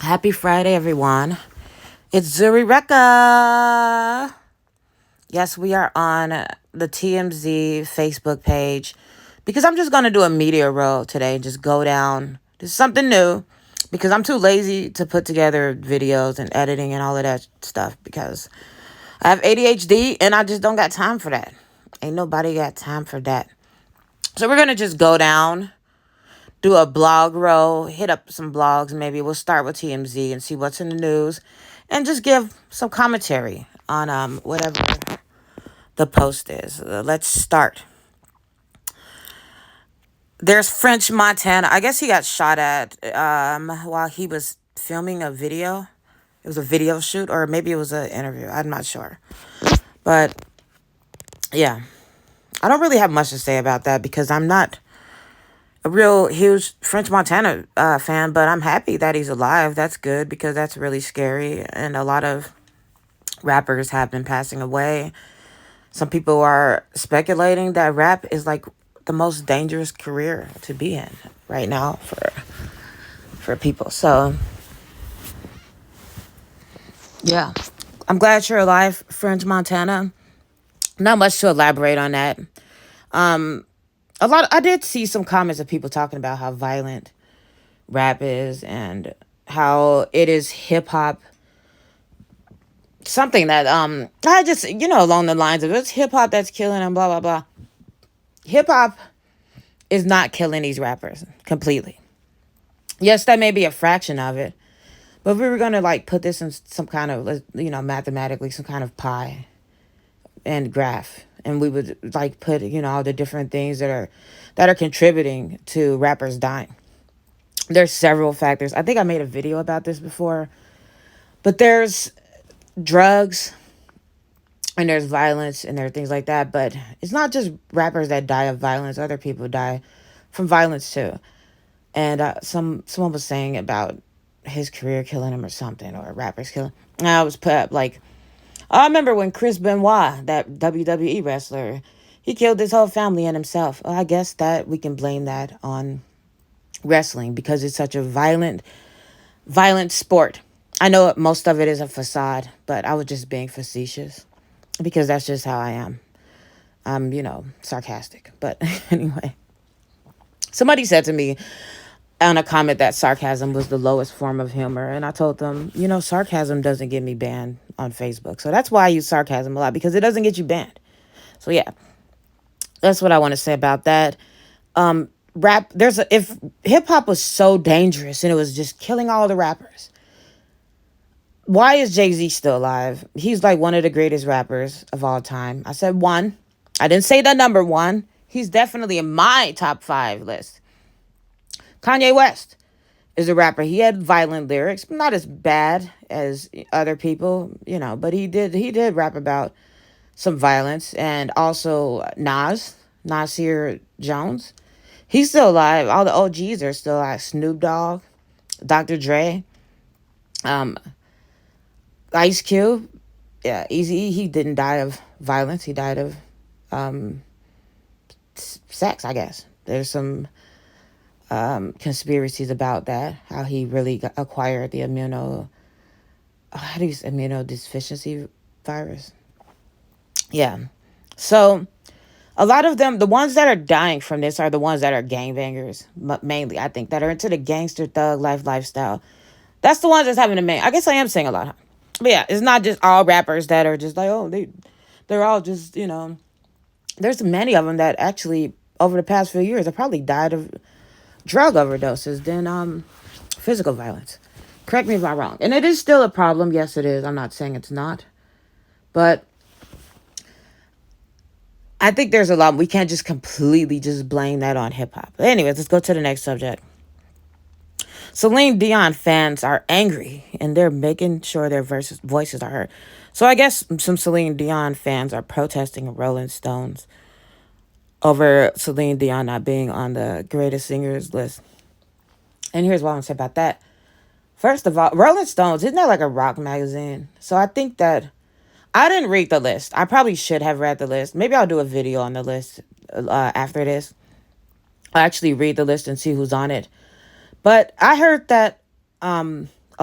Happy Friday, everyone. It's Zuri Recca. Yes, we are on the TMZ Facebook page because I'm just going to do a media roll today. Just go down. This is something new because I'm too lazy to put together videos and editing and all of that stuff because I have ADHD and I just don't got time for that. Ain't nobody got time for that. So we're going to just go down, do a blog roll, hit up some blogs. Maybe we'll start with TMZ and see what's in the news and just give some commentary on whatever the post is. Let's start. There's French Montana. I guess he got shot at while he was filming a video. It was a video shoot, or maybe it was an interview. I'm not sure. But yeah, I don't really have much to say about that because I'm not a real huge French Montana fan, but I'm happy that he's alive. That's good because that's really scary. And a lot of rappers have been passing away. Some people are speculating that rap is like the most dangerous career to be in right now for people. So yeah, I'm glad you're alive, French Montana. Not much to elaborate on that. I did see some comments of people talking about how violent rap is and how it is hip hop. Something that I just along the lines of it's hip hop that's killing and blah blah blah. Hip hop is not killing these rappers completely. Yes, that may be a fraction of it, but if we were gonna like put this in some kind of mathematically some kind of pie and graph, and we would like put all the different things that are contributing to rappers dying. There's several factors. I think I made a video about this before, but there's drugs and there's violence and there are things like that, but it's not just rappers that die of violence. Other people die from violence too. And someone was saying about his career killing him or something, or rappers killing. And I was put up like, I remember when Chris Benoit, that WWE wrestler, he killed his whole family and himself. Well, I guess that we can blame that on wrestling because it's such a violent sport. I know most of it is a facade, but I was just being facetious because that's just how I am. I'm, sarcastic. But anyway, somebody said to me on a comment that sarcasm was the lowest form of humor. And I told them, sarcasm doesn't get me banned on Facebook. So that's why I use sarcasm a lot, because it doesn't get you banned. So yeah, that's what I want to say about that. Rap, if hip hop was so dangerous and it was just killing all the rappers, why is Jay-Z still alive? He's like one of the greatest rappers of all time. I said one. I didn't say the number one. He's definitely in my top 5 list. Kanye West is a rapper. He had violent lyrics, not as bad as other people, but he did rap about some violence. And also Nasir Jones. He's still alive. All the OGs are still alive. Snoop Dogg, Dr. Dre, Ice Cube, yeah, Eazy-E, he didn't die of violence. He died of sex, I guess. There's some conspiracies about that, how he really acquired the immunodeficiency virus. Yeah. So a lot of them, the ones that are dying from this are the ones that are gangbangers, mainly, I think, that are into the gangster thug lifestyle. That's the ones that's having the main. I guess I am saying a lot. But yeah, it's not just all rappers that are just like, oh, they're all just, there's many of them that actually, over the past few years, have probably died of drug overdoses than physical violence. Correct me if I'm wrong. And it is still a problem. Yes, it is. I'm not saying it's not. But I think there's a lot. We can't just completely just blame that on hip hop. But anyways, let's go to the next subject. Celine Dion fans are angry and they're making sure their voices are heard. So I guess some Celine Dion fans are protesting Rolling Stones over Celine Dion not being on the greatest singers list. And here's what I want to say about that. First of all, Rolling Stones, isn't that like a rock magazine? So I think that I didn't read the list. I probably should have read the list. Maybe I'll do a video on the list after this. I'll actually read the list and see who's on it. But I heard that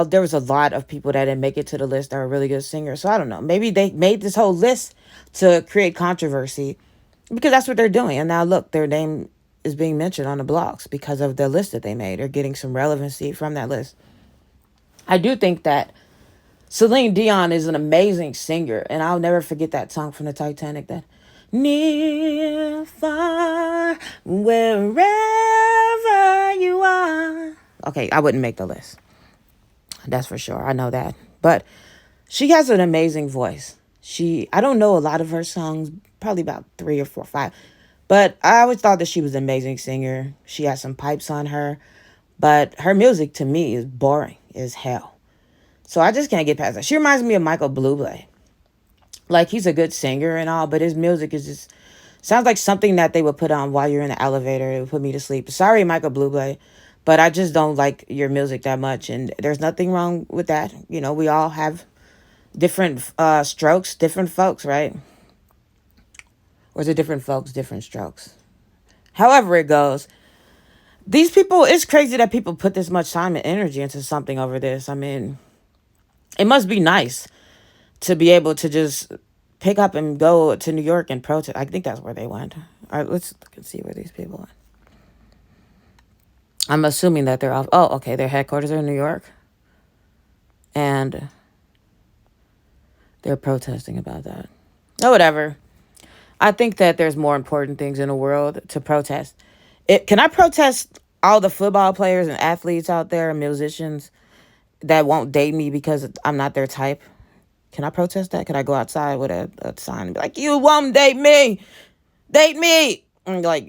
there was a lot of people that didn't make it to the list that were really good singers. So I don't know. Maybe they made this whole list to create controversy because that's what they're doing. And now look, their name is being mentioned on the blogs because of the list that they made. They're getting some relevancy from that list. I do think that Celine Dion is an amazing singer, and I'll never forget that song from the Titanic. That near, far, wherever you are. Okay, I wouldn't make the list. That's for sure. I know that. But she has an amazing voice. I don't know a lot of her songs, probably about three or four, five. But I always thought that she was an amazing singer. She has some pipes on her. But her music to me is boring as hell. So I just can't get past that. She reminds me of Michael Bublé. Like, he's a good singer and all, but his music is just sounds like something that they would put on while you're in the elevator. It would put me to sleep. Sorry, Michael Bublé, but I just don't like your music that much, and there's nothing wrong with that. You know, we all have different strokes, different folks, right? Or is it different folks, different strokes? However it goes, these people, it's crazy that people put this much time and energy into something over this. I mean, it must be nice to be able to just pick up and go to New York and protest. I think that's where they went. All right, let's look and see where these people went. I'm assuming that they're off. Oh, okay, their headquarters are in New York. And they're protesting about that. Oh, whatever. I think that there's more important things in the world to protest. Can I protest all the football players and athletes out there and musicians that won't date me because I'm not their type? Can I protest that? Can I go outside with a sign and be like, you won't date me? Date me! And like,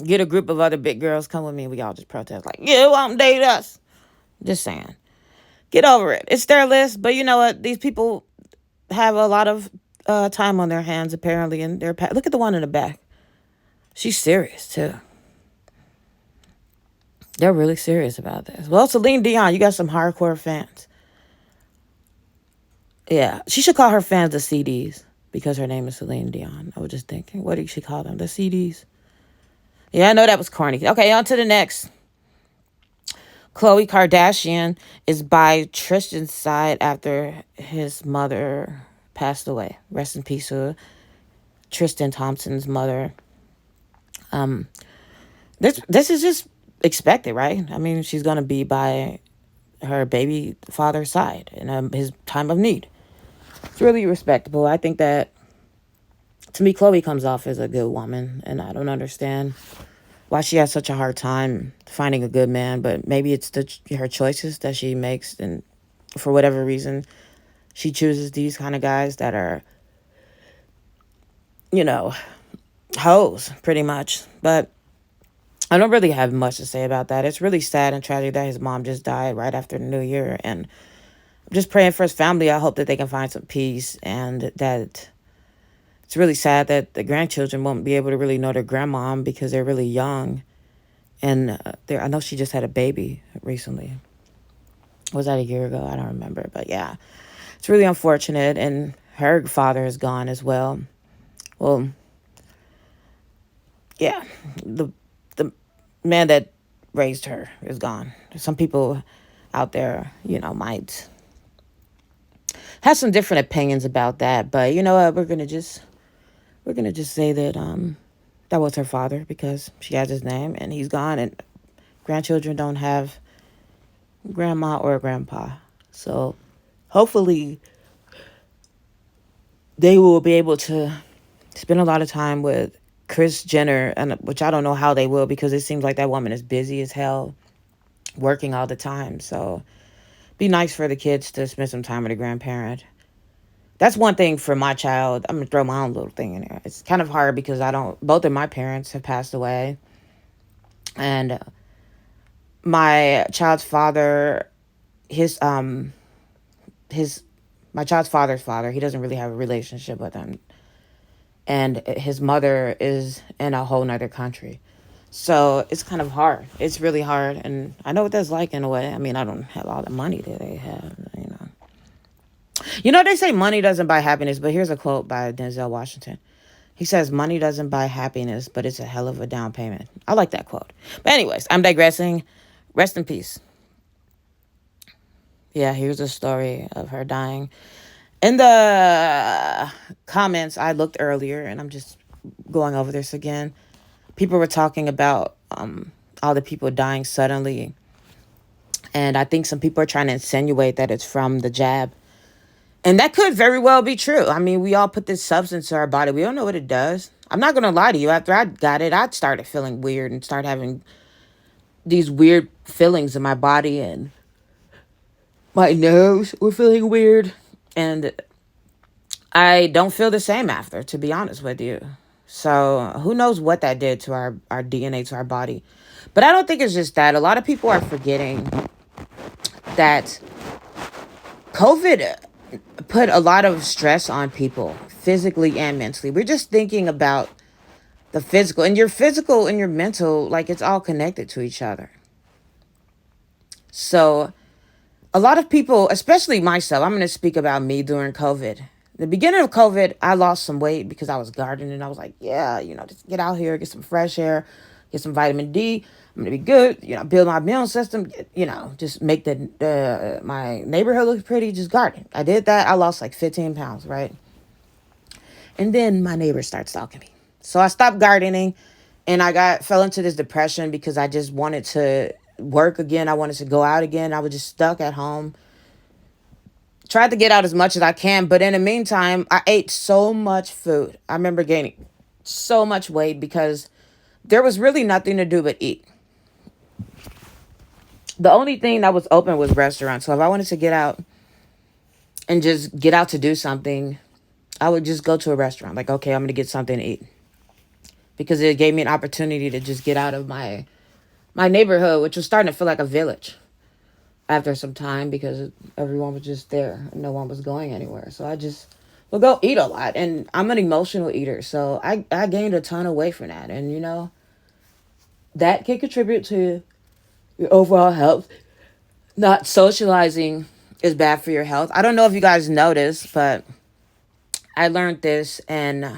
get a group of other big girls, come with me, we all just protest like, you won't date us. Just saying. Get over it. It's their list, but you know what? These people have a lot of time on their hands, apparently, and look at the one in the back. She's serious, too. They're really serious about this. Well, Celine Dion, you got some hardcore fans. Yeah, she should call her fans the CDs because her name is Celine Dion. I was just thinking, what do she call them? The CDs? Yeah, I know that was corny. Okay, on to the next. Khloe Kardashian is by Tristan's side after his mother passed away. Rest in peace to Tristan Thompson's mother. This is just expected, right? I mean, she's gonna be by her baby father's side in his time of need. It's really respectable. I think that, to me, Khloe comes off as a good woman, and I don't understand why she has such a hard time finding a good man, but maybe it's her choices that she makes, and for whatever reason, she chooses these kind of guys that are, hoes, pretty much. But I don't really have much to say about that. It's really sad and tragic that his mom just died right after the new year, and I'm just praying for his family. I hope that they can find some peace, and that it's really sad that the grandchildren won't be able to really know their grandmom because they're really young. And I know she just had a baby recently. Was that a year ago? I don't remember. But yeah, it's really unfortunate. And her father is gone as well. Well, yeah, the man that raised her is gone. Some people out there, might have some different opinions about that. But you know what? We're gonna just say that that was her father because she has his name and he's gone, and grandchildren don't have grandma or grandpa. So hopefully they will be able to spend a lot of time with Kris Jenner, and which I don't know how they will because it seems like that woman is busy as hell, working all the time. So be nice for the kids to spend some time with a grandparent. That's one thing for my child. I'm going to throw my own little thing in there. It's kind of hard because both of my parents have passed away. And my child's father, my child's father's father, he doesn't really have a relationship with him. And his mother is in a whole nother country. So it's kind of hard. It's really hard. And I know what that's like in a way. I mean, I don't have all the money that they have, they say money doesn't buy happiness, but here's a quote by Denzel Washington. He says, money doesn't buy happiness, but it's a hell of a down payment. I like that quote. But anyways, I'm digressing. Rest in peace. Yeah, here's a story of her dying. In the comments, I looked earlier, and I'm just going over this again. People were talking about all the people dying suddenly, and I think some people are trying to insinuate that it's from the jab. And that could very well be true. I mean, we all put this substance in our body. We don't know what it does. I'm not going to lie to you. After I got it, I started feeling weird and started having these weird feelings in my body, and my nose were feeling weird. And I don't feel the same after, to be honest with you. So who knows what that did to our DNA, to our body. But I don't think it's just that. A lot of people are forgetting that COVID put a lot of stress on people, physically and mentally. We're just thinking about the physical, and your physical and your mental, like, it's all connected to each other. So a lot of people, especially myself, I'm going to speak about me during COVID. The beginning of COVID, I lost some weight because I was gardening. I was like, yeah, just get out here, get some fresh air, get some vitamin D. I'm gonna be good, build my immune system, just make the my neighborhood look pretty, just garden. I did that. I lost like 15 pounds, right? And then my neighbor started stalking me. So I stopped gardening, and I fell into this depression because I just wanted to work again. I wanted to go out again. I was just stuck at home. Tried to get out as much as I can, but in the meantime, I ate so much food. I remember gaining so much weight because there was really nothing to do but eat. The only thing that was open was restaurants. So if I wanted to get out and just get out to do something, I would just go to a restaurant. Like, okay, I'm going to get something to eat. Because it gave me an opportunity to just get out of my neighborhood, which was starting to feel like a village after some time because everyone was just there. No one was going anywhere. So I just would go eat a lot. And I'm an emotional eater. So I gained a ton of weight from that. And, that can contribute to your overall health. Not socializing is bad for your health. I don't know if you guys noticed, but I learned this in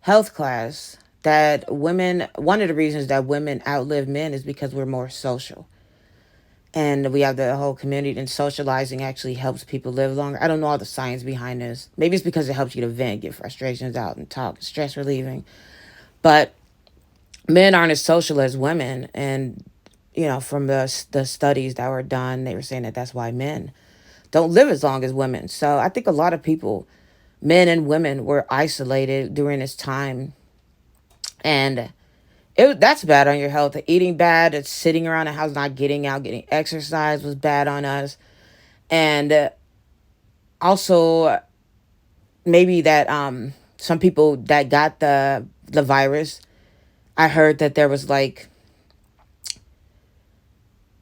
health class that one of the reasons that women outlive men is because we're more social. And we have the whole community, and socializing actually helps people live longer. I don't know all the science behind this. Maybe it's because it helps you to vent, get frustrations out, and talk, stress relieving. But men aren't as social as women. And, from the studies that were done, they were saying that that's why men don't live as long as women. So I think a lot of people, men and women, were isolated during this time. And that's bad on your health. Eating bad, it's sitting around the house, not getting out, getting exercise was bad on us. And also maybe that some people that got the virus, I heard that there was like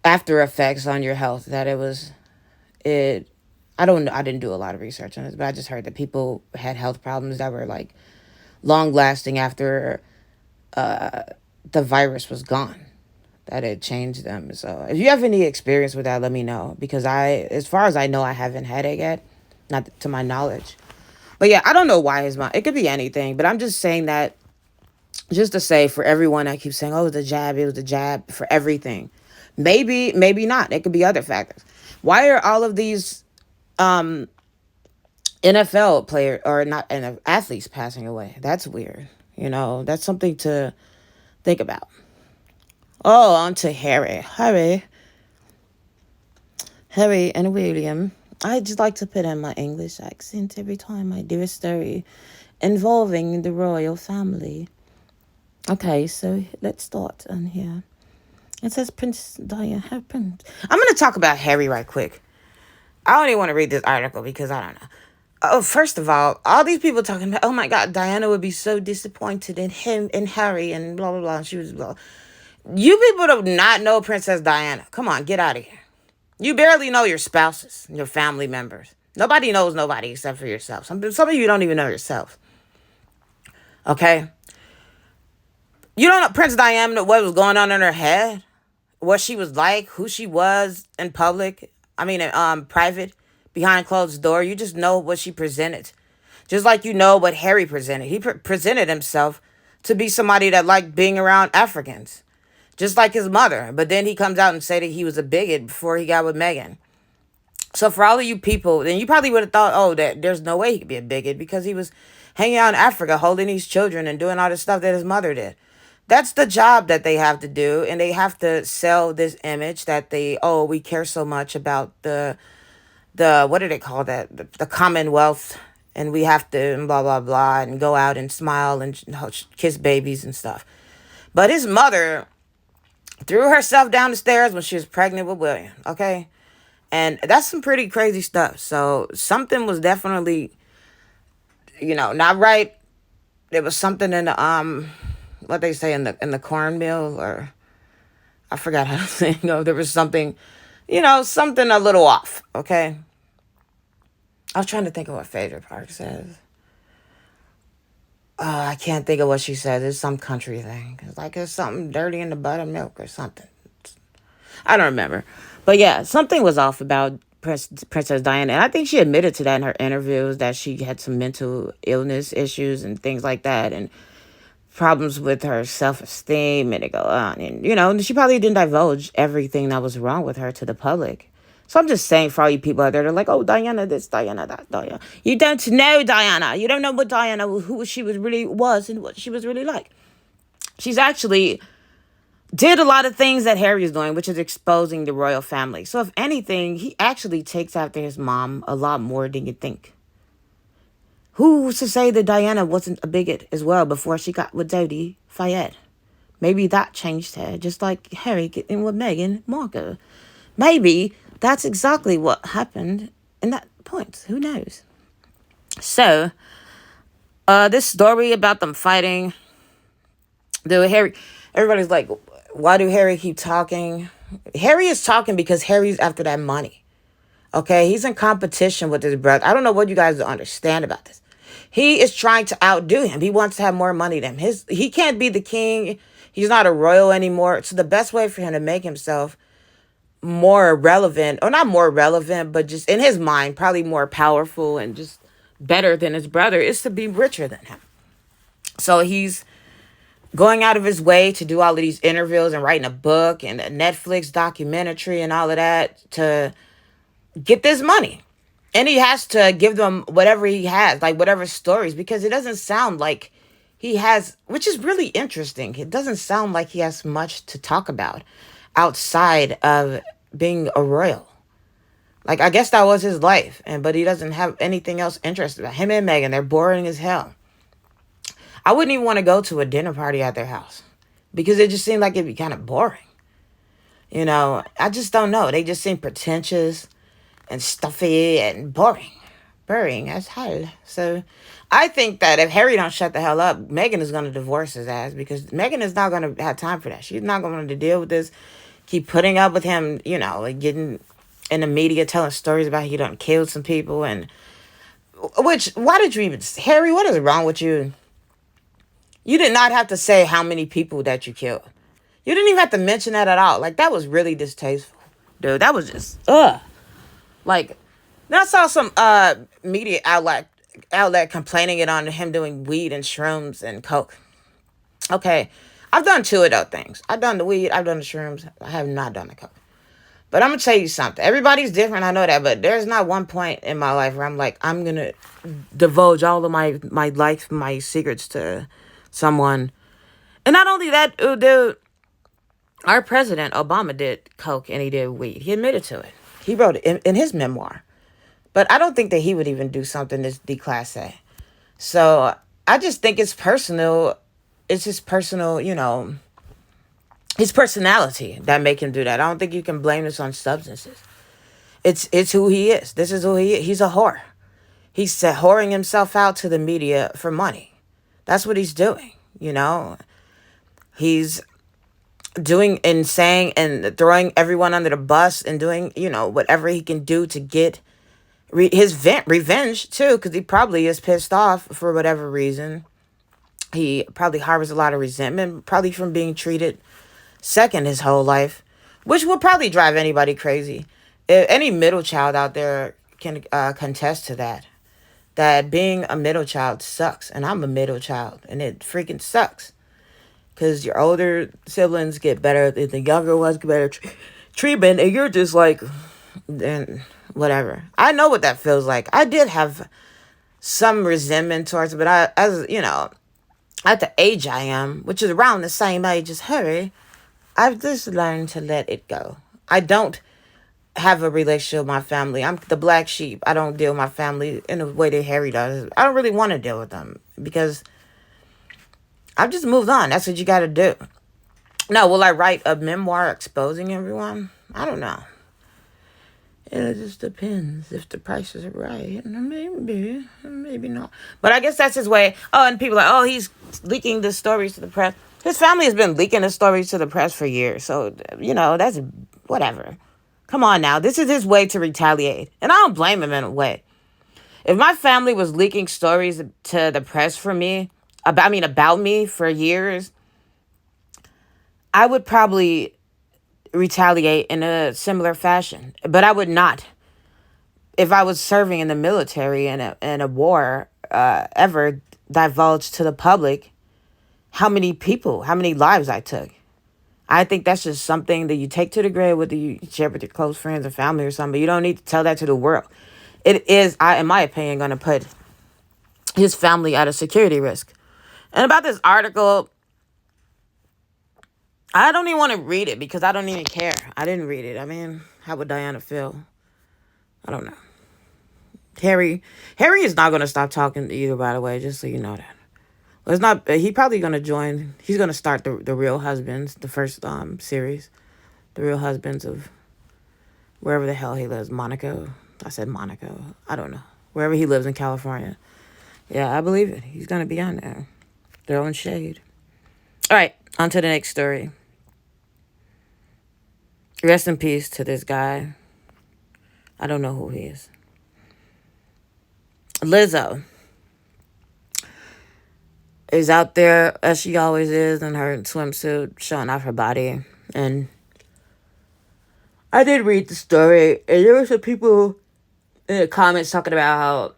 after effects on your health, that it I don't know, I didn't do a lot of research on this, but I just heard that people had health problems that were like long lasting after the virus was gone, that it changed them. So if you have any experience with that, let me know, because as far as I know, I haven't had it yet, not to my knowledge. But yeah, I don't know why it could be anything, but I'm just saying that just to say, for everyone that keeps saying, oh, it was the jab for everything. Maybe not. It could be other factors. Why are all of these um NFL player or not athletes passing away? That's weird. That's something to think about. Oh, on to Harry and William. I just like to put in my English accent every time I do a story involving the royal family. Okay, so let's start on here. It says Prince Diana. Prince. I'm going to talk about Harry right quick. I don't even want to read this article because I don't know. Oh, first of all these people talking about, oh my God, Diana would be so disappointed in him and Harry and blah, blah, blah. And she was blah. You people do not know Princess Diana. Come on, get out of here. You barely know your spouses, your family members. Nobody knows nobody except for yourself. Some of you don't even know yourself. Okay? You don't know Prince Diana, what was going on in her head, what she was like, who she was in public. I mean, private, behind closed door. You just know what she presented. Just like you know what Harry presented. He presented himself to be somebody that liked being around Africans, just like his mother. But then he comes out and said that he was a bigot before he got with Meghan. So for all of you people, then you probably would have thought, oh, that there's no way he could be a bigot because he was hanging out in Africa holding these children and doing all this stuff that his mother did. That's the job that they have to do, and they have to sell this image that we care so much about the what do they call that? The Commonwealth, and we have to and blah blah blah and go out and smile and kiss babies and stuff. But his mother threw herself down the stairs when she was pregnant with William, okay? And that's some pretty crazy stuff. So something was definitely, not right. There was something in the what they say in the cornmeal, or I forgot how to say. There was something, something a little off. Okay. I was trying to think of what Phaedra Park says. I can't think of what she says. It's some country thing. It's like it's something dirty in the buttermilk or something. I don't remember. But yeah, something was off about Princess Diana. And I think she admitted to that in her interviews, that she had some mental illness issues and things like that, and problems with her self-esteem, and it go on. And, she probably didn't divulge everything that was wrong with her to the public. So I'm just saying, for all you people out there, they're like, oh, Diana this, Diana that, Diana. You don't know Diana. You don't know what Diana, who she was and what she was really like. She's actually did a lot of things that Harry is doing, which is exposing the royal family. So if anything, he actually takes after his mom a lot more than you think. Who's to say that Diana wasn't a bigot as well before she got with Dodi Fayed? Maybe that changed her, just like Harry getting with Meghan Markle. Maybe that's exactly what happened in that point. Who knows? So, this story about them fighting, everybody's like, why do Harry keep talking? Harry is talking because Harry's after that money. Okay, he's in competition with his brother. I don't know what you guys don't understand about this. He is trying to outdo him. He wants to have more money than him. He can't be the king. He's not a royal anymore. So the best way for him to make himself more relevant, or not more relevant, but just in his mind, probably more powerful and just better than his brother, is to be richer than him. So he's going out of his way to do all of these interviews and writing a book and a Netflix documentary and all of that to get this money. And he has to give them whatever he has, like whatever stories, because it doesn't sound like he has, which is really interesting. It doesn't sound like he has much to talk about outside of being a royal. Like, I guess that was his life, but he doesn't have anything else interesting about him and Meghan. They're boring as hell. I wouldn't even want to go to a dinner party at their house because it just seemed like it'd be kind of boring. I just don't know. They just seem pretentious and stuffy and boring. Boring as hell. So I think that if Harry don't shut the hell up, Meghan is going to divorce his ass, because Meghan is not going to have time for that. She's not going to deal with this. Keep putting up with him, like getting in the media telling stories about he done killed some people. And why did you even, Harry, what is wrong with you? You did not have to say how many people that you killed. You didn't even have to mention that at all. Like, that was really distasteful. Dude, that was just, ugh. Like, then I saw some media outlet complaining it on him doing weed and shrooms and coke. Okay, I've done two of those things. I've done the weed, I've done the shrooms. I have not done the coke. But I'm going to tell you something. Everybody's different, I know that. But there's not one point in my life where I'm like, I'm going to divulge all of my life, my secrets to someone. And not only that, dude, our president, Obama, did coke and he did weed. He admitted to it. He wrote it in his memoir. But I don't think that he would even do something this declasse. So I just think it's personal. It's his personal, his personality that make him do that. I don't think you can blame this on substances. It's who he is. This is who he is. He's a whore. He's whoring himself out to the media for money. That's what he's doing, He's doing and saying and throwing everyone under the bus and doing, whatever he can do to get his revenge, too, because he probably is pissed off for whatever reason. He probably harbors a lot of resentment, probably from being treated second his whole life, which will probably drive anybody crazy. Any middle child out there can contest to that being a middle child sucks. And I'm a middle child, and it freaking sucks. Because your older siblings get better, the younger ones get better treatment, and you're just like, then whatever. I know what that feels like. I did have some resentment towards it, but at the age I am, which is around the same age as Harry, I've just learned to let it go. I don't have a relationship with my family. I'm the black sheep. I don't deal with my family in the way that Harry does. I don't really want to deal with them because I've just moved on. That's what you got to do. Now, will I write a memoir exposing everyone? I don't know. It just depends if the prices are right. Maybe, maybe not. But I guess that's his way. Oh, and people are like, oh, he's leaking the stories to the press. His family has been leaking the stories to the press for years. So, that's whatever. Come on now. This is his way to retaliate. And I don't blame him in a way. If my family was leaking stories to the press for me, about me for years, I would probably retaliate in a similar fashion. But I would not. If I was serving in the military in a war, ever divulge to the public how many lives I took. I think that's just something that you take to the grave, whether you share with your close friends or family or something. But you don't need to tell that to the world. It is, in my opinion, going to put his family at a security risk. And about this article, I don't even want to read it because I don't even care. I didn't read it. I mean, how would Diana feel? I don't know. Harry is not going to stop talking either, by the way, just so you know that. Well, it's not. He probably going to join. He's going to start the Real Husbands, the first series, the Real Husbands of wherever the hell he lives, Monaco. I said Monaco. I don't know. Wherever he lives in California. Yeah, I believe it. He's going to be on there. Throwing shade. All right, on to the next story. Rest in peace to this guy. I don't know who he is. Lizzo is out there, as she always is, in her swimsuit, showing off her body. And I did read the story, and there were some people in the comments talking about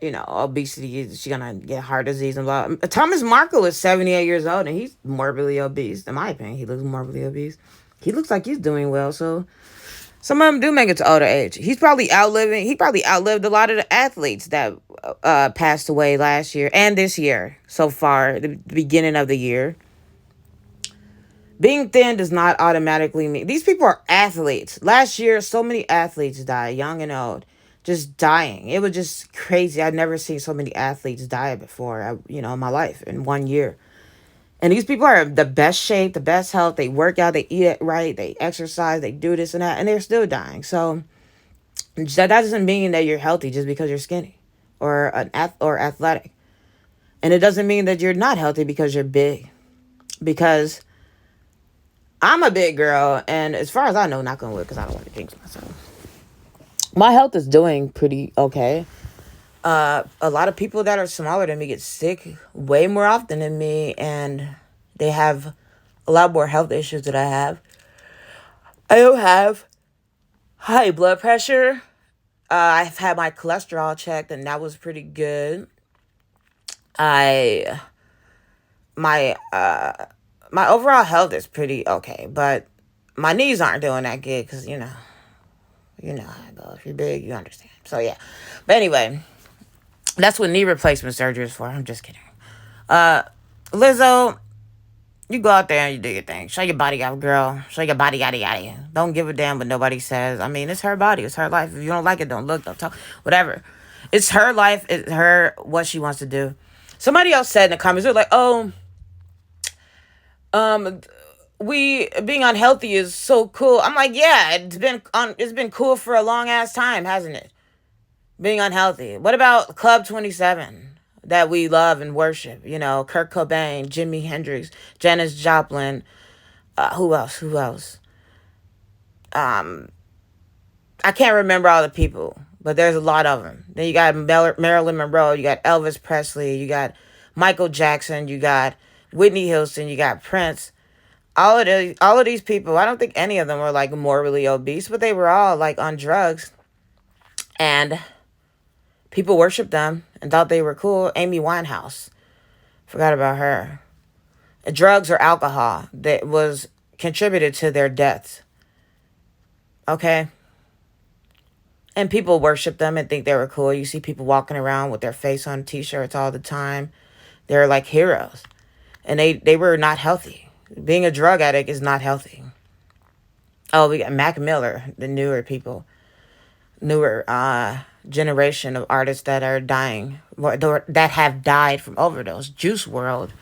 how, obesity, she's gonna get heart disease and blah. Thomas Markle is 78 years old, and he's morbidly obese. In my opinion, he looks morbidly obese. He looks like he's doing well, so some of them do make it to older age. He probably outlived a lot of the athletes that passed away last year and this year so far, the beginning of the year. Being thin does not automatically mean... These people are athletes. Last year, so many athletes died, young and old, just dying. It was just crazy. I'd never seen so many athletes die before, in my life, in 1 year. And these people are the best shape, the best health. They work out, they eat it right, they exercise, they do this and that, and they're still dying. So that doesn't mean that you're healthy just because you're skinny or athletic. And it doesn't mean that you're not healthy because you're big. Because I'm a big girl, and as far as I know, not gonna work because I don't want to jinx myself. My health is doing pretty okay. A lot of people that are smaller than me get sick way more often than me, and they have a lot more health issues that I have. I don't have high blood pressure. I've had my cholesterol checked, and that was pretty good. My overall health is pretty okay, but my knees aren't doing that good because you know how I go. If you're big, you understand. So yeah, but anyway. That's what knee replacement surgery is for. I'm just kidding. Lizzo, you go out there and you do your thing. Show your body out, girl. Show your body, yada, yada. Don't give a damn what nobody says. I mean, it's her body. It's her life. If you don't like it, don't look, don't talk, whatever. It's her life. It's her, what she wants to do. Somebody else said in the comments, they're like, being unhealthy is so cool. I'm like, yeah, it's been cool for a long ass time, hasn't it? Being unhealthy. What about Club 27 that we love and worship? Kurt Cobain, Jimi Hendrix, Janis Joplin. Who else? I can't remember all the people, but there's a lot of them. Then you got Marilyn Monroe, you got Elvis Presley, you got Michael Jackson, you got Whitney Houston, you got Prince. All of these people, I don't think any of them were like morbidly obese, but they were all like on drugs. And people worshiped them and thought they were cool. Amy Winehouse. Forgot about her. Drugs or alcohol that was contributed to their deaths. Okay? And people worship them and think they were cool. You see people walking around with their face on t-shirts all the time. They're like heroes. And they were not healthy. Being a drug addict is not healthy. Oh, we got Mac Miller, the newer generation of artists that are dying, that have died from overdose. Juice World.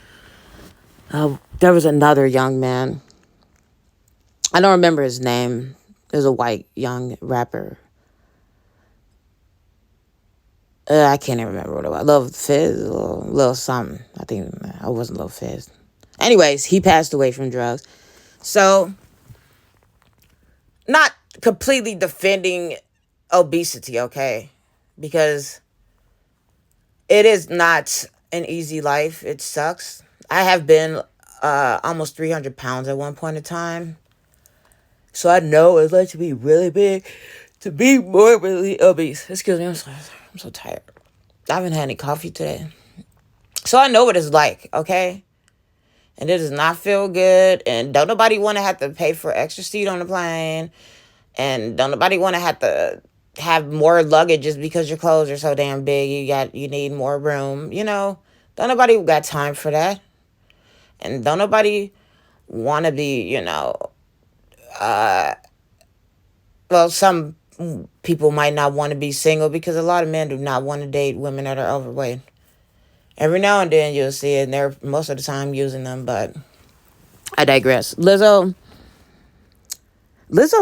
There was another young man. I don't remember his name. There's a white young rapper. I can't even remember what it was. Lil Fizz, Lil something. I think I wasn't Lil Fizz. Anyways, he passed away from drugs. So, not completely defending obesity, okay? Because it is not an easy life. It sucks. I have been almost 300 pounds at one point in time. So I know what it's like to be really big, to be morbidly obese. Excuse me, I'm so tired. I haven't had any coffee today. So I know what it's like, okay? And it does not feel good. And don't nobody want to have to pay for extra seat on the plane. And don't nobody want to have more luggage just because your clothes are so damn big. You need more room. Don't nobody got time for that. And don't nobody want to be, well, some people might not want to be single because a lot of men do not want to date women that are overweight. Every now and then you'll see it, and they're most of the time using them, but I digress. Lizzo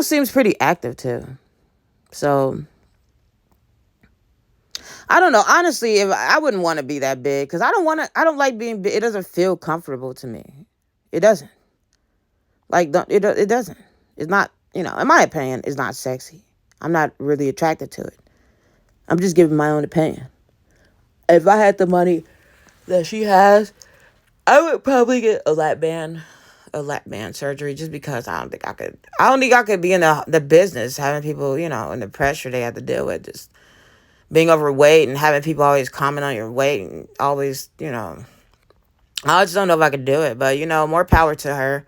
seems pretty active too. So I don't know. Honestly, if I wouldn't want to be that big because I don't like being big. It doesn't feel comfortable to me. It doesn't. It doesn't. It's not, in my opinion, it's not sexy. I'm not really attracted to it. I'm just giving my own opinion. If I had the money that she has, I would probably get a lap band surgery just because I don't think I could be in the business having people, and the pressure they have to deal with, just being overweight and having people always comment on your weight and always, I just don't know if I could do it. But, more power to her.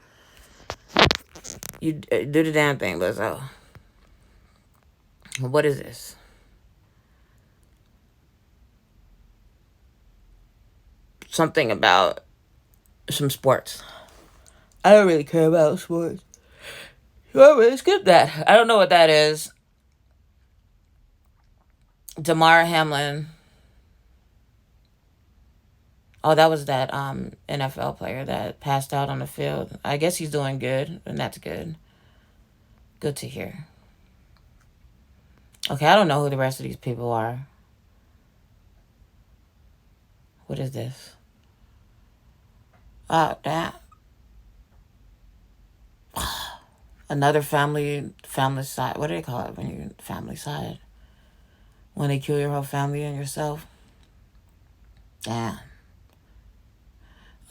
You do the damn thing, Lizzo. What is this? Something about some sports. I don't really care about sports. Really skip that. I don't know what that is. Damar Hamlin. Oh, that was that NFL player that passed out on the field. I guess he's doing good, and that's good. Good to hear. Okay, I don't know who the rest of these people are. What is this? Oh, damn. Another family side. What do they call it when you're family side? When they kill your whole family and yourself? Damn.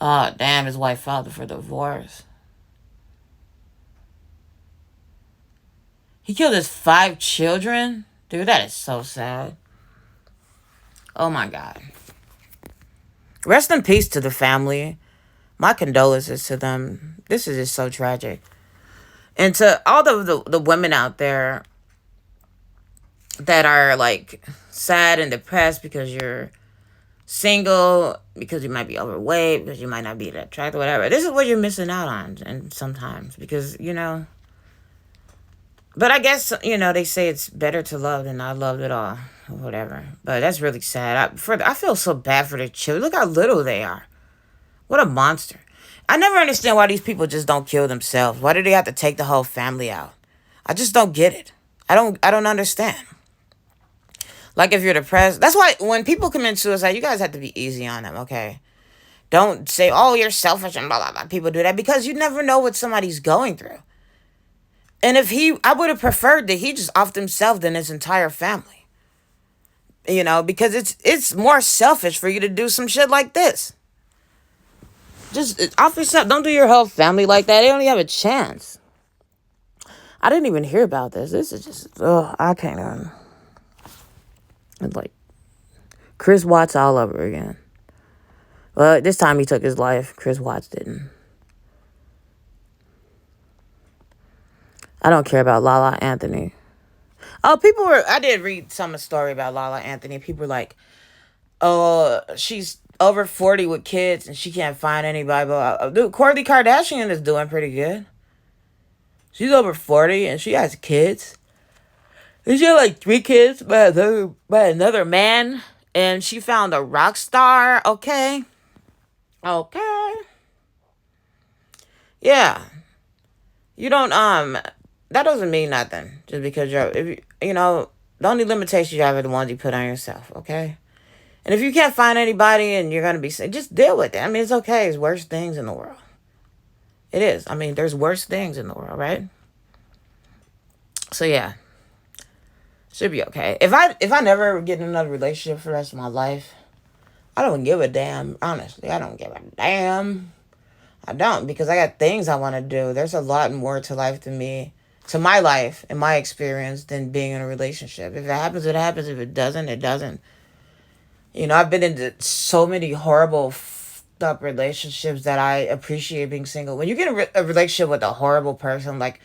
Oh, damn, his wife filed for divorce. He killed his 5 children? Dude, that is so sad. Oh, my God. Rest in peace to the family. My condolences to them. This is just so tragic. And to all the women out there that are, sad and depressed because you're single, because you might be overweight, because you might not be that attractive, whatever. This is what you're missing out on, and sometimes, because, But I guess, they say it's better to love than not loved at all, or whatever. But that's really sad. I feel so bad for the children. Look how little they are. What a monster. I never understand why these people just don't kill themselves. Why do they have to take the whole family out? I just don't get it. I don't understand. If you're depressed, that's why when people commit suicide, you guys have to be easy on them, okay? Don't say, oh, you're selfish and blah, blah, blah. People do that because you never know what somebody's going through. And I would have preferred that he just offed himself than his entire family. Because it's more selfish for you to do some shit like this. Just off yourself. Don't do your whole family like that. They don't even have a chance. I didn't even hear about this. This is just, I can't even. It's like Chris Watts all over again. Well, this time he took his life. Chris Watts didn't. I don't care about Lala Anthony. Oh, people were. I did read some story about Lala Anthony. People were like, "Oh, she's over 40 with kids and she can't find anybody." But dude, Kourtney Kardashian is doing pretty good. She's over 40 and she has kids. And she had like 3 kids by another man. And she found a rock star. Okay. Okay. Yeah. You don't that doesn't mean nothing. Just because you're if you know, the only limitations you have are the ones you put on yourself, okay? And if you can't find anybody and you're gonna be sick, just deal with it. I mean, it's okay. There's worse things in the world. It is. I mean, there's worse things in the world, right? So yeah, should be okay. If I never get in another relationship for the rest of my life, I don't give a damn. Honestly, I don't give a damn. I don't, because I got things I want to do. There's a lot more to life than me, to my life and my experience than being in a relationship. If it happens, it happens. If it doesn't, it doesn't. I've been into so many horrible, up relationships that I appreciate being single. When you get a relationship with a horrible person, like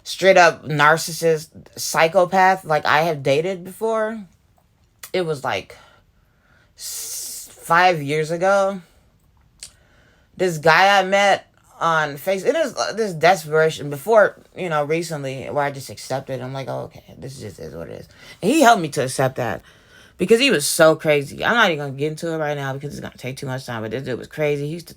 straight up narcissist, psychopath, like I have dated before, it was like 5 years ago. This guy I met on Facebook, it is this desperation before, recently, where I just accepted. I'm like, oh, okay, this just is what it is. And he helped me to accept that because he was so crazy. I'm not even going to get into it right now because it's going to take too much time, but this dude was crazy. He used to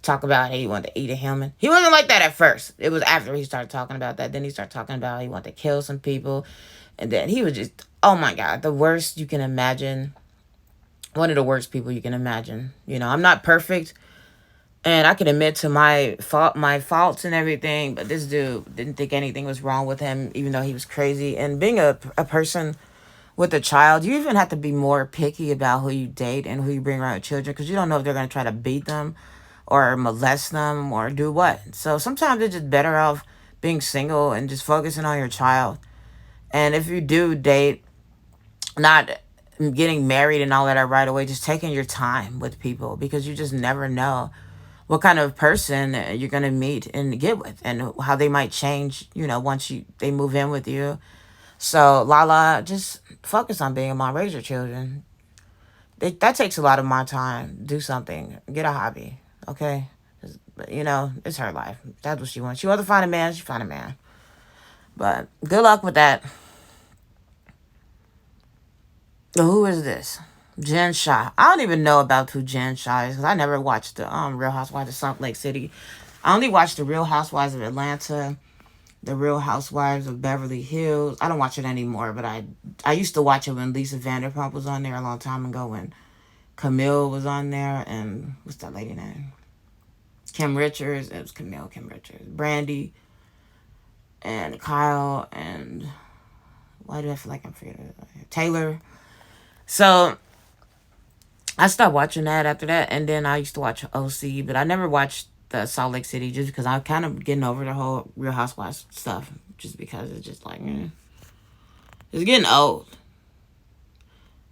talk about how he wanted to eat a human. He wasn't like that at first. It was after he started talking about that. Then he started talking about he wanted to kill some people. And then he was just, oh my God, the worst you can imagine. One of the worst people you can imagine. I'm not perfect. And I can admit to my faults and everything, but this dude didn't think anything was wrong with him, even though he was crazy. And being a person with a child, you even have to be more picky about who you date and who you bring around your children, because you don't know if they're going to try to beat them or molest them or do what. So sometimes it's just better off being single and just focusing on your child. And if you do date, not getting married and all that right away, just taking your time with people, because you just never know what kind of person you're going to meet and get with, and how they might change, once they move in with you. So, Lala, just focus on being a mom, raise your children. That takes a lot of my time. Do something. Get a hobby, okay? It's her life. That's what she wants. She wants to find a man, she find a man. But good luck with that. Who is this? Jen Shah. I don't even know about who Jen Shah is, because I never watched the Real Housewives of Salt Lake City. I only watched the Real Housewives of Atlanta, the Real Housewives of Beverly Hills. I don't watch it anymore, but I used to watch it when Lisa Vanderpump was on there a long time ago, when Camille was on there, and what's that lady name? Kim Richards. It was Camille, Kim Richards, Brandy, and Kyle, and why do I feel like I'm forgetting Taylor? So I stopped watching that after that, and then I used to watch OC, but I never watched the Salt Lake City, just because I'm kind of getting over the whole Real Housewives stuff, just because it's just like, it's getting old.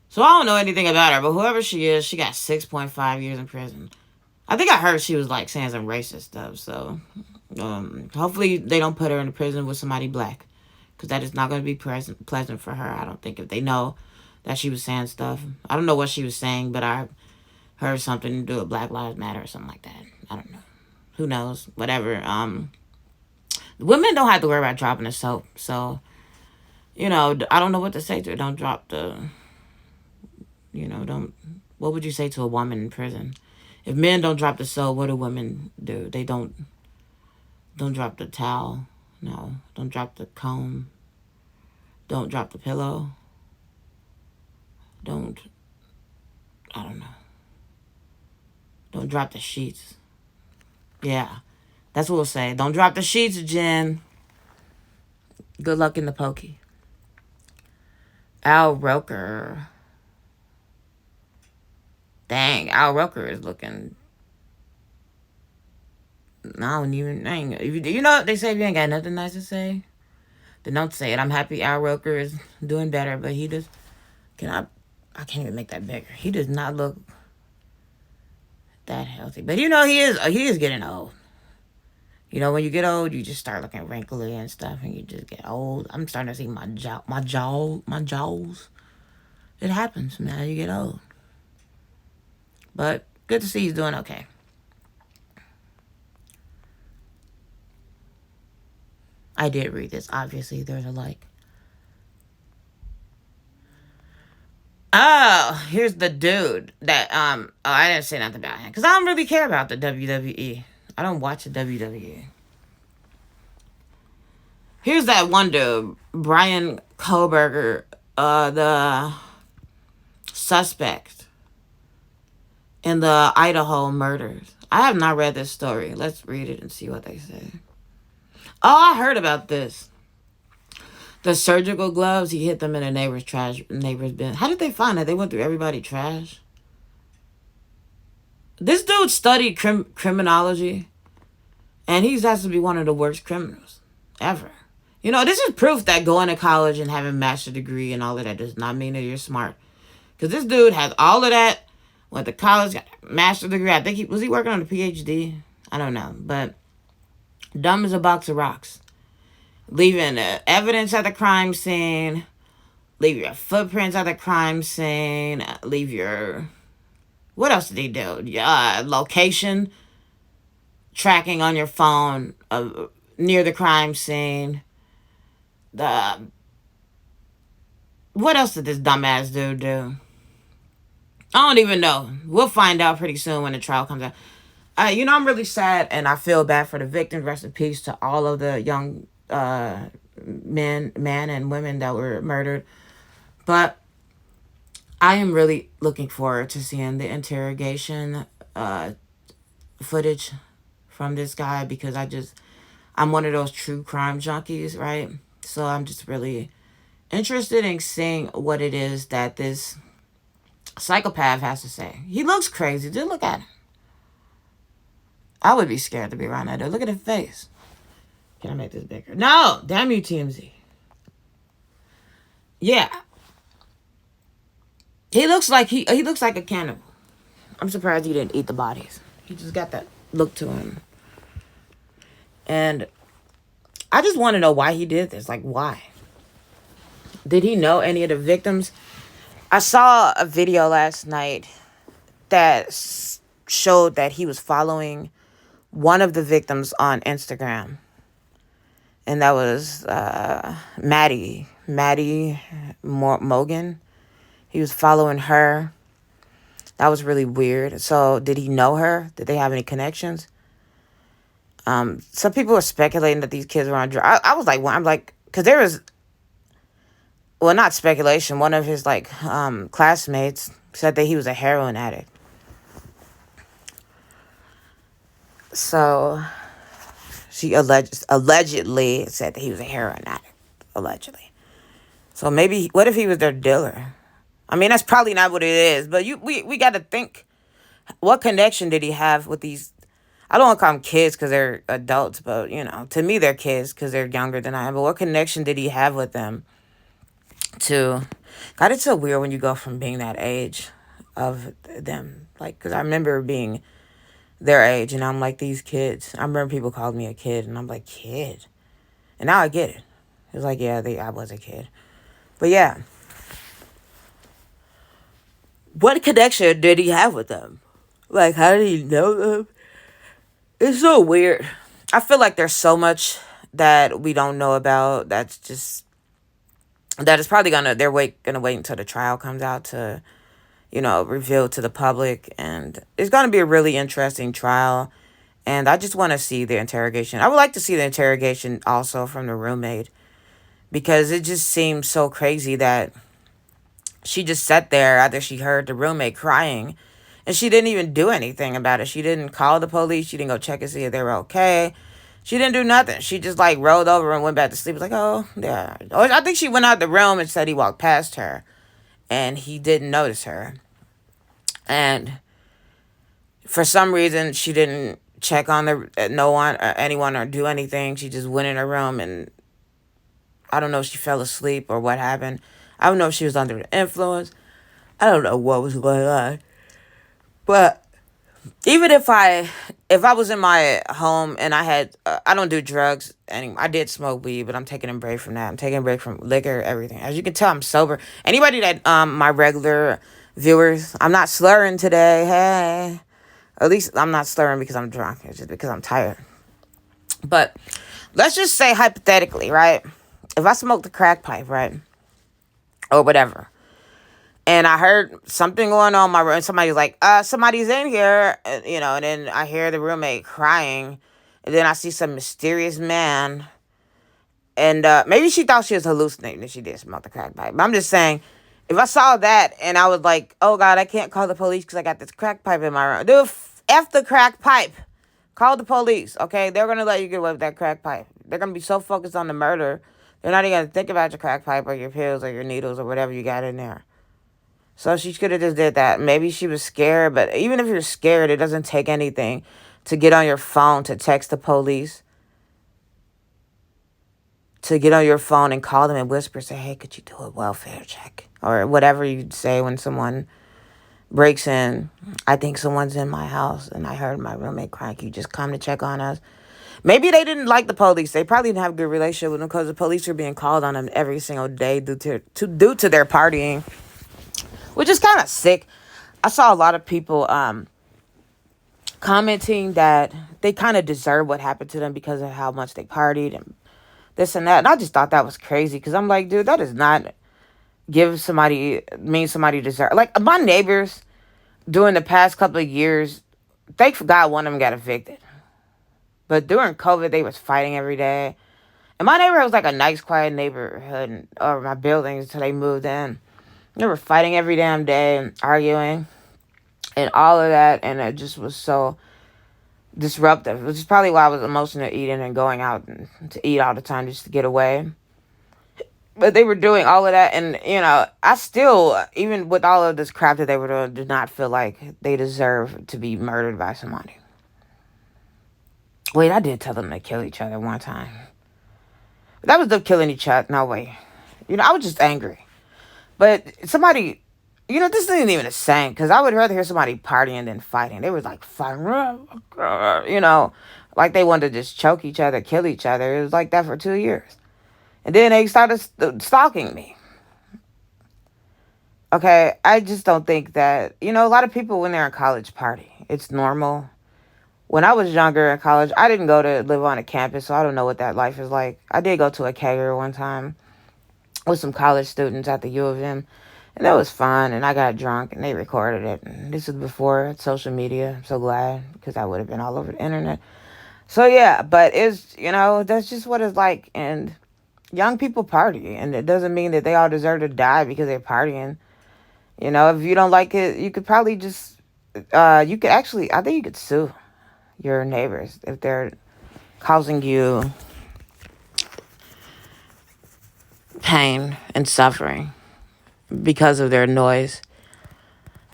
So I don't know anything about her, but whoever she is, she got 6.5 years in prison. I think I heard she was like saying some racist stuff, so hopefully they don't put her in prison with somebody black, because that is not going to be pleasant for her. I don't think, if they know that she was saying stuff. I don't know what she was saying, but I heard something to do with Black Lives Matter or something like that. I don't know. Who knows? Whatever. Women don't have to worry about dropping the soap. So, I don't know what to say to her. Don't drop the, don't, what would you say to a woman in prison? If men don't drop the soap, what do women do? They don't drop the towel. No. Don't drop the comb. Don't drop the pillow. I don't know. Don't drop the sheets. Yeah, that's what we'll say. Don't drop the sheets, Jen. Good luck in the pokey. Al Roker. Dang, Al Roker is looking. I don't even. They say if you ain't got nothing nice to say, then don't say it. I'm happy Al Roker is doing better, but he just. I can't even make that bigger. He does not look that healthy. But he is getting old. You know, when you get old, you just start looking wrinkly and stuff, and you just get old. I'm starting to see my jaws. It happens, man. You get old. But good to see he's doing okay. I did read this. Obviously, there's a like. Oh, here's the dude that oh, I didn't say nothing about him because I don't really care about the WWE. I don't watch the WWE. Here's that one dude, Bryan Kohlberger, the suspect in the Idaho murders. I have not read this story. Let's read it and see what they say. Oh, I heard about this. The surgical gloves, he hit them in a neighbor's bin. How did they find it? They went through everybody's trash. This dude studied criminology, and he has to be one of the worst criminals ever. You know, this is proof that going to college and having a master's degree and all of that does not mean that you're smart. Because this dude has all of that, went to college, got a master's degree. I think he working on a PhD? I don't know. But dumb as a box of rocks. Leaving evidence at the crime scene. Leave your footprints at the crime scene. Leave your... What else did he do? Location tracking on your phone near the crime scene. What else did this dumbass dude do? I don't even know. We'll find out pretty soon when the trial comes out. I'm really sad and I feel bad for the victims. Rest in peace to all of the young men and women that were murdered. But I am really looking forward to seeing the interrogation footage from this guy because I'm one of those true crime junkies, right? So I'm just really interested in seeing what it is that this psychopath has to say. He looks crazy. Just look at him. I would be scared to be around that dude. Look at his face. Can I make this bigger? No! Damn you, TMZ. Yeah. He looks like a cannibal. I'm surprised he didn't eat the bodies. He just got that look to him. And I just want to know why he did this. Like, why? Did he know any of the victims? I saw a video last night that showed that he was following one of the victims on Instagram. And that was Maddie Morgan. He was following her. That was really weird. So did he know her? Did they have any connections? Some people were speculating that these kids were on drugs. I was like, well, I'm like, because there was, well, not speculation. One of his classmates said that he was a heroin addict. So she allegedly said that he was a heroin addict. Allegedly. So maybe, what if he was their dealer? I mean, that's probably not what it is, but we got to think, what connection did he have with these? I don't want to call them kids because they're adults, but, to me, they're kids because they're younger than I am. But what connection did he have with them God, it's so weird when you go from being that age of them. Like, because I remember being their age, and I'm like, these kids. I remember people called me a kid, and I'm like, kid? And now I get it. It's like, yeah, I was a kid. But, yeah. What connection did he have with them? Like, how did he know them? It's so weird. I feel like there's so much that we don't know about that is probably they're gonna wait until the trial comes out to, reveal to the public. And it's gonna be a really interesting trial. And I just want to see the interrogation. I would like to see the interrogation also from the roommate, because it just seems so crazy that she just sat there after she heard the roommate crying, and she didn't even do anything about it. She didn't call the police. She didn't go check and see if they were okay. She didn't do nothing. She just rolled over and went back to sleep. It was like, oh, yeah. I think she went out the room and said he walked past her and he didn't notice her. And for some reason, she didn't check on anyone or do anything. She just went in her room, and I don't know if she fell asleep or what happened. I don't know if she was under the influence. I don't know what was going on. But even if if I was in my home and I had, I don't do drugs anymore. I did smoke weed, but I'm taking a break from that. I'm taking a break from liquor, everything. As you can tell, I'm sober. Anybody that, my regular viewers, I'm not slurring today. Hey, at least I'm not slurring because I'm drunk. It's just because I'm tired. But let's just say hypothetically, right? If I smoked the crack pipe, right, or whatever, and I heard something going on in my room. Somebody's like, somebody's in here, and then I hear the roommate crying, and then I see some mysterious man, and maybe she thought she was hallucinating and she did smoke the crack pipe. But I'm just saying, if I saw that and I was like, oh God, I can't call the police because I got this crack pipe in my room. Dude, F the crack pipe. Call the police, okay? They're going to let you get away with that crack pipe. They're going to be so focused on the murder, they're not even going to think about your crack pipe or your pills or your needles or whatever you got in there. So she could have just did that. Maybe she was scared, but even if you're scared, it doesn't take anything to get on your phone, to text the police, to get on your phone and call them and whisper, say, hey, could you do a welfare check? Or whatever you'd say when someone breaks in. I think someone's in my house and I heard my roommate crying. Can you just come to check on us? Maybe they didn't like the police. They probably didn't have a good relationship with them because the police are being called on them every single day due to their partying, which is kind of sick. I saw a lot of people commenting that they kind of deserve what happened to them because of how much they partied and this and that. And I just thought that was crazy because I'm like, dude, that does not mean somebody deserve. Like, my neighbors during the past couple of years, thank God one of them got evicted. But during COVID, they was fighting every day. And my neighborhood was like a nice, quiet neighborhood, or my buildings until they moved in. They were fighting every damn day and arguing and all of that. And it just was so disruptive, which is probably why I was emotional eating and going out to eat all the time just to get away. But they were doing all of that. And, I still, even with all of this crap that they were doing, did not feel like they deserve to be murdered by somebody. Wait, I did tell them to kill each other one time. But that was them killing each other. No way. I was just angry. But somebody, this isn't even a saying, because I would rather hear somebody partying than fighting. They was like fighting, like they wanted to just choke each other, kill each other. It was like that for 2 years. And then they started stalking me. Okay, I just don't think that, a lot of people when they're in college party. It's normal. When I was younger in college, I didn't go to live on a campus, so I don't know what that life is like. I did go to a kegger one time with some college students at the U of M, and that was fun, and I got drunk, and they recorded it. And this is before social media. I'm so glad, because I would have been all over the internet. So, yeah, but it's, that's just what it's like, and young people party, and it doesn't mean that they all deserve to die because they're partying. If you don't like it, you could probably just, I think you could sue your neighbors if they're causing you pain and suffering because of their noise.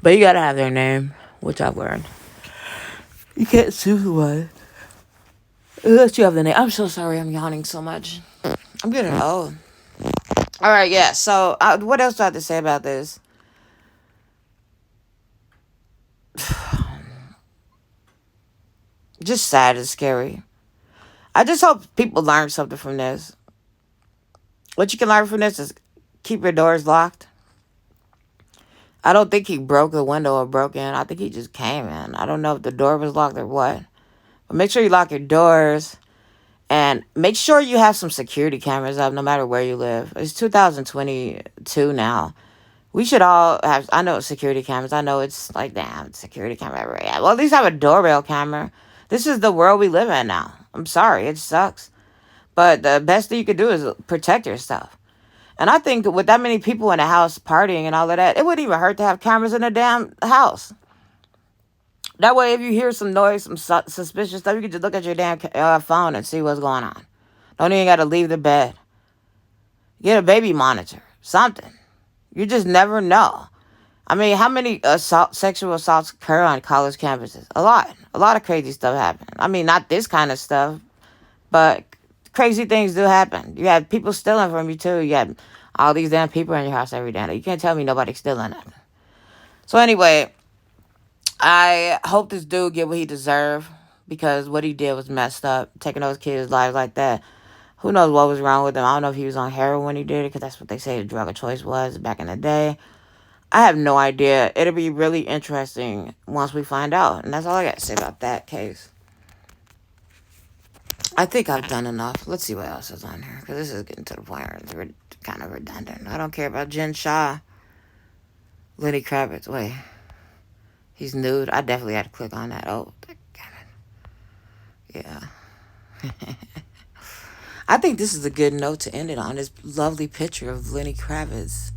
But you gotta have their name, which I've learned. You can't sue someone unless you have the name. I'm so sorry I'm yawning so much. I'm getting old. Alright, yeah, so what else do I have to say about this? Just sad and scary. I just hope people learn something from this. What you can learn from this is keep your doors locked. I don't think he broke the window or broke in. I think he just came in. I don't know if the door was locked or what. But make sure you lock your doors. And make sure you have some security cameras up no matter where you live. It's 2022 now. We should all have, I know security cameras. I know it's like, damn, security camera everywhere. Well, at least have a doorbell camera. This is the world we live in now. I'm sorry, it sucks. But the best thing you could do is protect yourself. And I think with that many people in the house partying and all of that, it wouldn't even hurt to have cameras in the damn house. That way, if you hear some noise, some suspicious stuff, you can just look at your damn phone and see what's going on. Don't even got to leave the bed. Get a baby monitor. Something. You just never know. I mean, how many sexual assaults occur on college campuses? A lot. A lot of crazy stuff happens. I mean, not this kind of stuff, but crazy things do happen. You have people stealing from you, too. You have all these damn people in your house every day. You can't tell me nobody's stealing nothing. So anyway, I hope this dude get what he deserves. because what he did was messed up, taking those kids' lives like that. Who knows what was wrong with him? I don't know if he was on heroin when he did it, because that's what they say the drug of choice was back in the day. I have no idea. It'll be really interesting once we find out. And that's all I got to say about that case. I think I've done enough. Let's see what else is on here, because this is getting to the point where it's kind of redundant. I don't care about Jen Shah, Lenny Kravitz. Wait, he's nude. I definitely had to click on that. Oh, yeah. I think this is a good note to end it on. This lovely picture of Lenny Kravitz,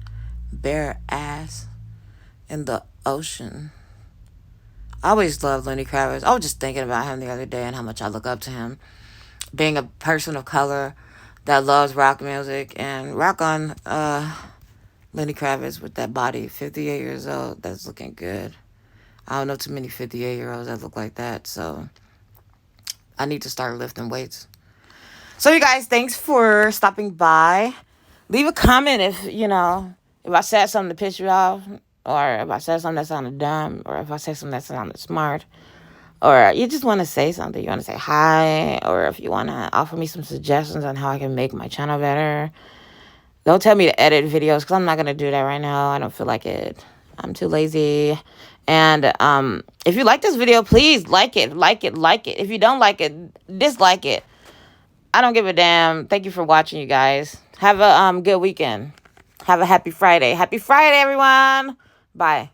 bare ass in the ocean. I always loved Lenny Kravitz. I was just thinking about him the other day and how much I look up to him. Being a person of color that loves rock music, and rock on Lenny Kravitz with that body, 58 years old. That's looking good. I don't know too many 58-year-olds that look like that, so I need to start lifting weights. So you guys, thanks for stopping by. Leave a comment if I said something to piss you off, or if I said something that sounded dumb, or if I said something that sounded smart, or you just want to say something. You want to say hi, or if you want to offer me some suggestions on how I can make my channel better. Don't tell me to edit videos, because I'm not going to do that right now. I don't feel like it. I'm too lazy. And if you like this video, please like it. If you don't like it, dislike it. I don't give a damn. Thank you for watching, you guys. Have a good weekend. Have a happy Friday. Happy Friday, everyone. Bye.